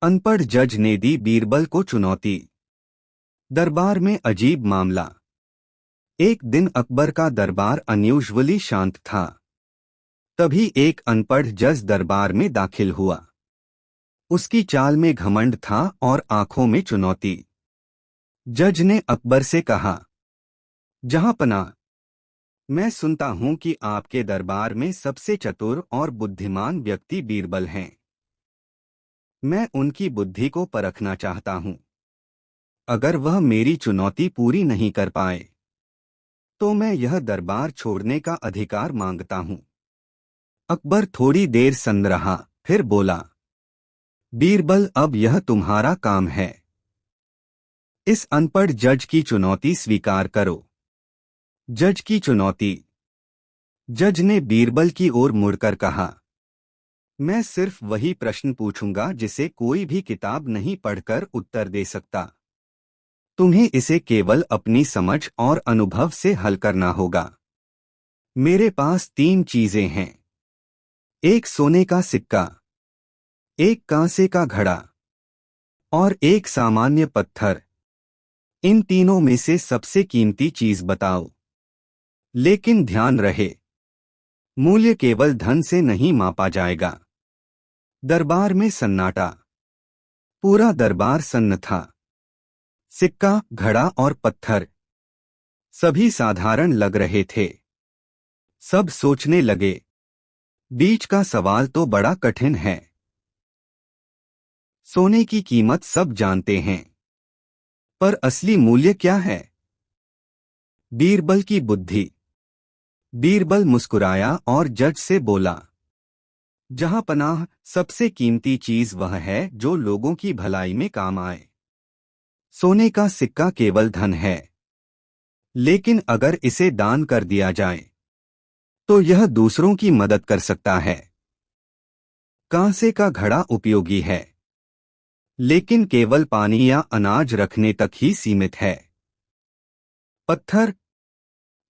अनपढ़ जज ने दी बीरबल को चुनौती। दरबार में अजीब मामला। एक दिन अकबर का दरबार अनयूजुअली शांत था। तभी एक अनपढ़ जज दरबार में दाखिल हुआ। उसकी चाल में घमंड था और आंखों में चुनौती। जज ने अकबर से कहा, जहांपनाह, मैं सुनता हूं कि आपके दरबार में सबसे चतुर और बुद्धिमान व्यक्ति बीरबल हैं। मैं उनकी बुद्धि को परखना चाहता हूं। अगर वह मेरी चुनौती पूरी नहीं कर पाए तो मैं यह दरबार छोड़ने का अधिकार मांगता हूं। अकबर थोड़ी देर सन्न रहा, फिर बोला, बीरबल, अब यह तुम्हारा काम है। इस अनपढ़ जज की चुनौती स्वीकार करो। जज की चुनौती। जज ने बीरबल की ओर मुड़कर कहा, मैं सिर्फ वही प्रश्न पूछूंगा जिसे कोई भी किताब नहीं पढ़कर उत्तर दे सकता। तुम्हें इसे केवल अपनी समझ और अनुभव से हल करना होगा। मेरे पास 3 चीजें हैं। एक सोने का सिक्का, एक कांसे का घड़ा और एक सामान्य पत्थर। इन तीनों में से सबसे कीमती चीज बताओ। लेकिन ध्यान रहे, मूल्य केवल धन से नहीं मापा जाएगा। दरबार में सन्नाटा। पूरा दरबार सन्न था। सिक्का, घड़ा और पत्थर सभी साधारण लग रहे थे। सब सोचने लगे, बीच का सवाल तो बड़ा कठिन है। सोने की कीमत सब जानते हैं, पर असली मूल्य क्या है? बीरबल की बुद्धि। बीरबल मुस्कुराया और जज से बोला, जहांपनाह, सबसे कीमती चीज वह है जो लोगों की भलाई में काम आए। सोने का सिक्का केवल धन है, लेकिन अगर इसे दान कर दिया जाए तो यह दूसरों की मदद कर सकता है। कांसे का घड़ा उपयोगी है, लेकिन केवल पानी या अनाज रखने तक ही सीमित है। पत्थर।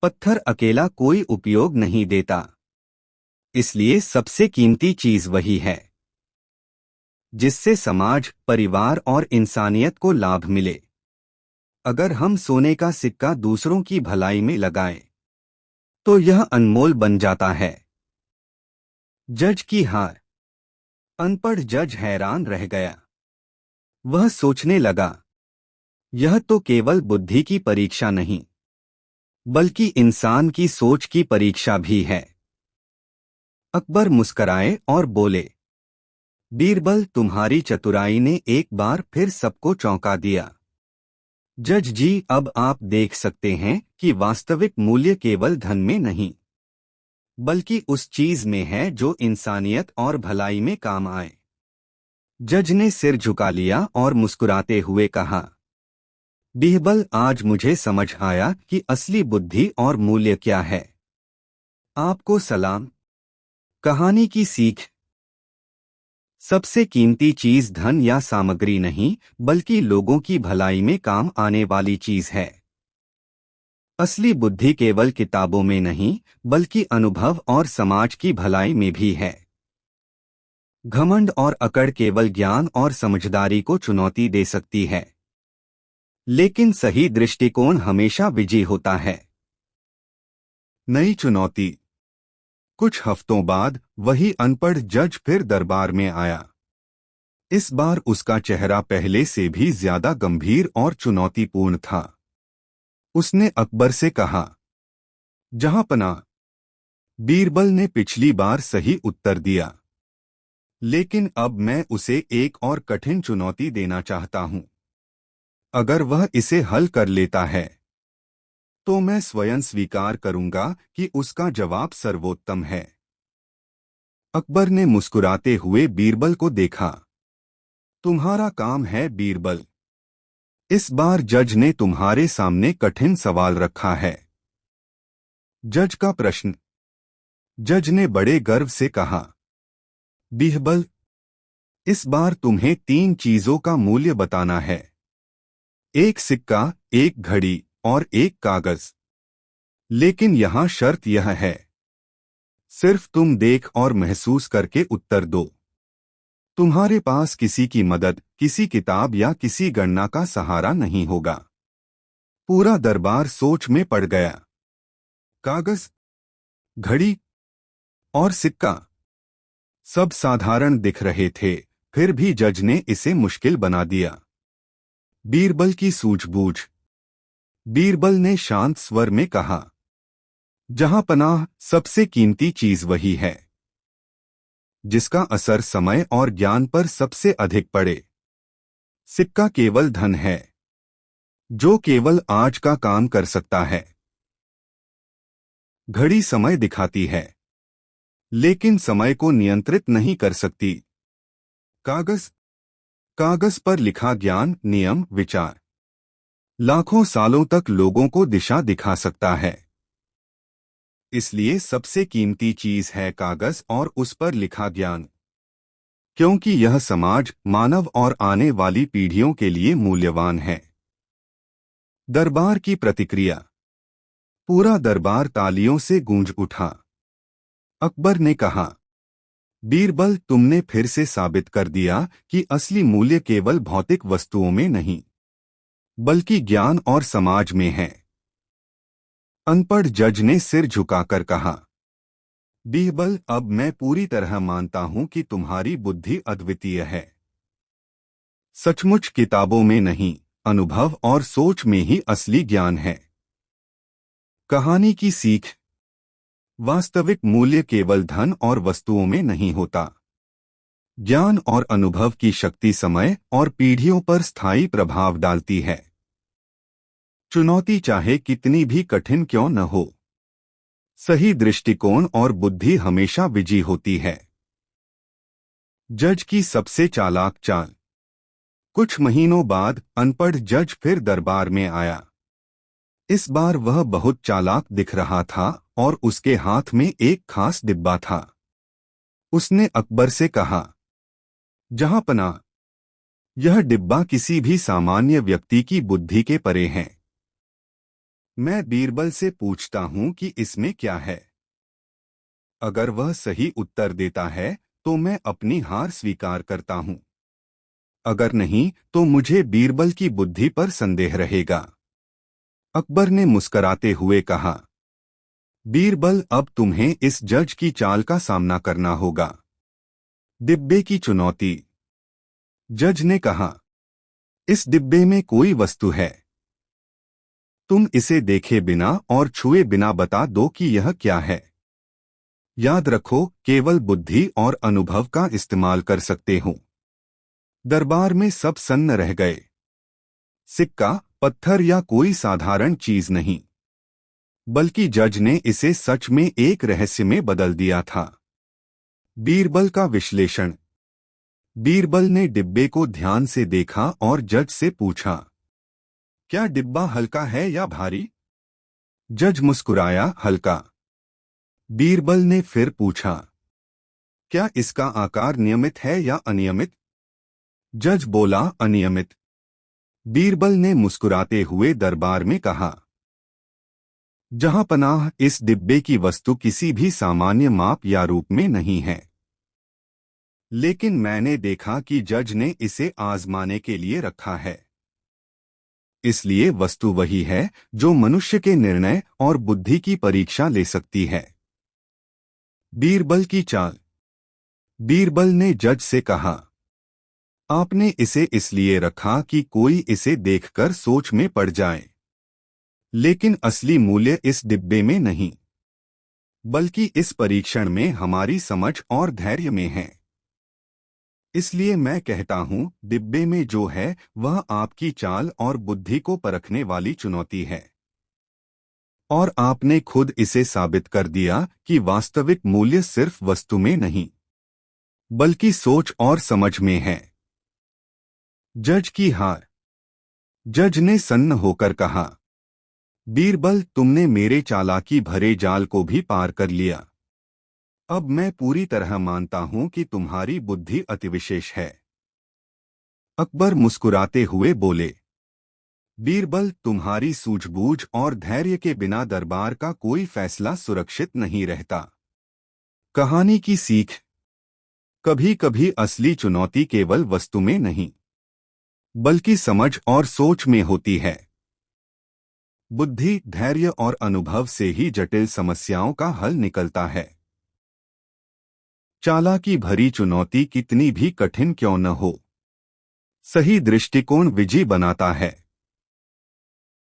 पत्थर अकेला कोई उपयोग नहीं देता, इसलिए सबसे कीमती चीज वही है जिससे समाज, परिवार और इंसानियत को लाभ मिले। अगर हम सोने का सिक्का दूसरों की भलाई में लगाएं, तो यह अनमोल बन जाता है। जज की हार। अनपढ़ जज हैरान रह गया। वह सोचने लगा, यह तो केवल बुद्धि की परीक्षा नहीं, बल्कि इंसान की सोच की परीक्षा भी है। अकबर मुस्कराए और बोले, बीरबल, तुम्हारी चतुराई ने एक बार फिर सबको चौंका दिया। जज जी, अब आप देख सकते हैं कि वास्तविक मूल्य केवल धन में नहीं, बल्कि उस चीज में है जो इंसानियत और भलाई में काम आए। जज ने सिर झुका लिया और मुस्कुराते हुए कहा, बीरबल, आज मुझे समझ आया कि असली बुद्धि और मूल्य क्या है। आपको सलाम। कहानी की सीख। सबसे कीमती चीज धन या सामग्री नहीं, बल्कि लोगों की भलाई में काम आने वाली चीज है। असली बुद्धि केवल किताबों में नहीं, बल्कि अनुभव और समाज की भलाई में भी है। घमंड और अकड़ केवल ज्ञान और समझदारी को चुनौती दे सकती है, लेकिन सही दृष्टिकोण हमेशा विजयी होता है। नई चुनौती। कुछ हफ्तों बाद वही अनपढ़ जज फिर दरबार में आया। इस बार उसका चेहरा पहले से भी ज्यादा गंभीर और चुनौतीपूर्ण था। उसने अकबर से कहा, जहांपनाह, बीरबल ने पिछली बार सही उत्तर दिया, लेकिन अब मैं उसे एक और कठिन चुनौती देना चाहता हूं। अगर वह इसे हल कर लेता है तो मैं स्वयं स्वीकार करूंगा कि उसका जवाब सर्वोत्तम है। अकबर ने मुस्कुराते हुए बीरबल को देखा। तुम्हारा काम है बीरबल। इस बार जज ने तुम्हारे सामने कठिन सवाल रखा है। जज का प्रश्न। जज ने बड़े गर्व से कहा, बीरबल, इस बार तुम्हें 3 चीजों का मूल्य बताना है। एक सिक्का, एक घड़ी और एक कागज। लेकिन यहां शर्त यह है, सिर्फ तुम देख और महसूस करके उत्तर दो। तुम्हारे पास किसी की मदद, किसी किताब या किसी गणना का सहारा नहीं होगा। पूरा दरबार सोच में पड़ गया। कागज, घड़ी और सिक्का सब साधारण दिख रहे थे, फिर भी जज ने इसे मुश्किल बना दिया। बीरबल की सूझबूझ। बीरबल ने शांत स्वर में कहा, जहां पनाह सबसे कीमती चीज वही है जिसका असर समय और ज्ञान पर सबसे अधिक पड़े। सिक्का केवल धन है जो केवल आज का काम कर सकता है। घड़ी समय दिखाती है लेकिन समय को नियंत्रित नहीं कर सकती। कागज, कागज पर लिखा ज्ञान, नियम, विचार लाखों सालों तक लोगों को दिशा दिखा सकता है। इसलिए सबसे कीमती चीज है कागज और उस पर लिखा ज्ञान, क्योंकि यह समाज, मानव और आने वाली पीढ़ियों के लिए मूल्यवान है। दरबार की प्रतिक्रिया। पूरा दरबार तालियों से गूंज उठा। अकबर ने कहा, बीरबल, तुमने फिर से साबित कर दिया कि असली मूल्य केवल भौतिक वस्तुओं में नहीं बल्कि ज्ञान और समाज में है। अनपढ़ जज ने सिर झुकाकर कहा, बीरबल, अब मैं पूरी तरह मानता हूं कि तुम्हारी बुद्धि अद्वितीय है। सचमुच किताबों में नहीं, अनुभव और सोच में ही असली ज्ञान है। कहानी की सीख। वास्तविक मूल्य केवल धन और वस्तुओं में नहीं होता। ज्ञान और अनुभव की शक्ति समय और पीढ़ियों पर स्थायी प्रभाव डालती है। चुनौती चाहे कितनी भी कठिन क्यों न हो, सही दृष्टिकोण और बुद्धि हमेशा विजयी होती है। जज की सबसे चालाक चाल। कुछ महीनों बाद अनपढ़ जज फिर दरबार में आया। इस बार वह बहुत चालाक दिख रहा था और उसके हाथ में एक खास डिब्बा था। उसने अकबर से कहा, जहांपना, यह डिब्बा किसी भी सामान्य व्यक्ति की बुद्धि के परे है। मैं बीरबल से पूछता हूं कि इसमें क्या है। अगर वह सही उत्तर देता है तो मैं अपनी हार स्वीकार करता हूं। अगर नहीं तो मुझे बीरबल की बुद्धि पर संदेह रहेगा। अकबर ने मुस्कराते हुए कहा, बीरबल, अब तुम्हें इस जज की चाल का सामना करना होगा। डिब्बे की चुनौती। जज ने कहा, इस डिब्बे में कोई वस्तु है। तुम इसे देखे बिना और छुए बिना बता दो कि यह क्या है। याद रखो, केवल बुद्धि और अनुभव का इस्तेमाल कर सकते हो। दरबार में सब सन्न रह गए। सिक्का, पत्थर या कोई साधारण चीज नहीं, बल्कि जज ने इसे सच में एक रहस्य में बदल दिया था। बीरबल का विश्लेषण। बीरबल ने डिब्बे को ध्यान से देखा और जज से पूछा, क्या डिब्बा हल्का है या भारी? जज मुस्कुराया, हल्का। बीरबल ने फिर पूछा, क्या इसका आकार नियमित है या अनियमित? जज बोला, अनियमित। बीरबल ने मुस्कुराते हुए दरबार में कहा, जहांपनाह, इस डिब्बे की वस्तु किसी भी सामान्य माप या रूप में नहीं है। लेकिन मैंने देखा कि जज ने इसे आजमाने के लिए रखा है। इसलिए वस्तु वही है जो मनुष्य के निर्णय और बुद्धि की परीक्षा ले सकती है। बीरबल की चाल। बीरबल ने जज से कहा, आपने इसे इसलिए रखा कि कोई इसे देखकर सोच में पड़ जाए। लेकिन असली मूल्य इस डिब्बे में नहीं, बल्कि इस परीक्षण में हमारी समझ और धैर्य में है। इसलिए मैं कहता हूं, डिब्बे में जो है वह आपकी चाल और बुद्धि को परखने वाली चुनौती है। और आपने खुद इसे साबित कर दिया कि वास्तविक मूल्य सिर्फ वस्तु में नहीं, बल्कि सोच और समझ में है। जज की हार। जज ने सन्न होकर कहा, बीरबल, तुमने मेरे चालाकी भरे जाल को भी पार कर लिया। अब मैं पूरी तरह मानता हूं कि तुम्हारी बुद्धि अतिविशेष है। अकबर मुस्कुराते हुए बोले, बीरबल, तुम्हारी सूझबूझ और धैर्य के बिना दरबार का कोई फैसला सुरक्षित नहीं रहता। कहानी की सीख। कभी कभी असली चुनौती केवल वस्तु में नहीं, बल्कि समझ और सोच में होती है। बुद्धि, धैर्य और अनुभव से ही जटिल समस्याओं का हल निकलता है। चालाकी भरी चुनौती कितनी भी कठिन क्यों न हो, सही दृष्टिकोण विजय बनाता है।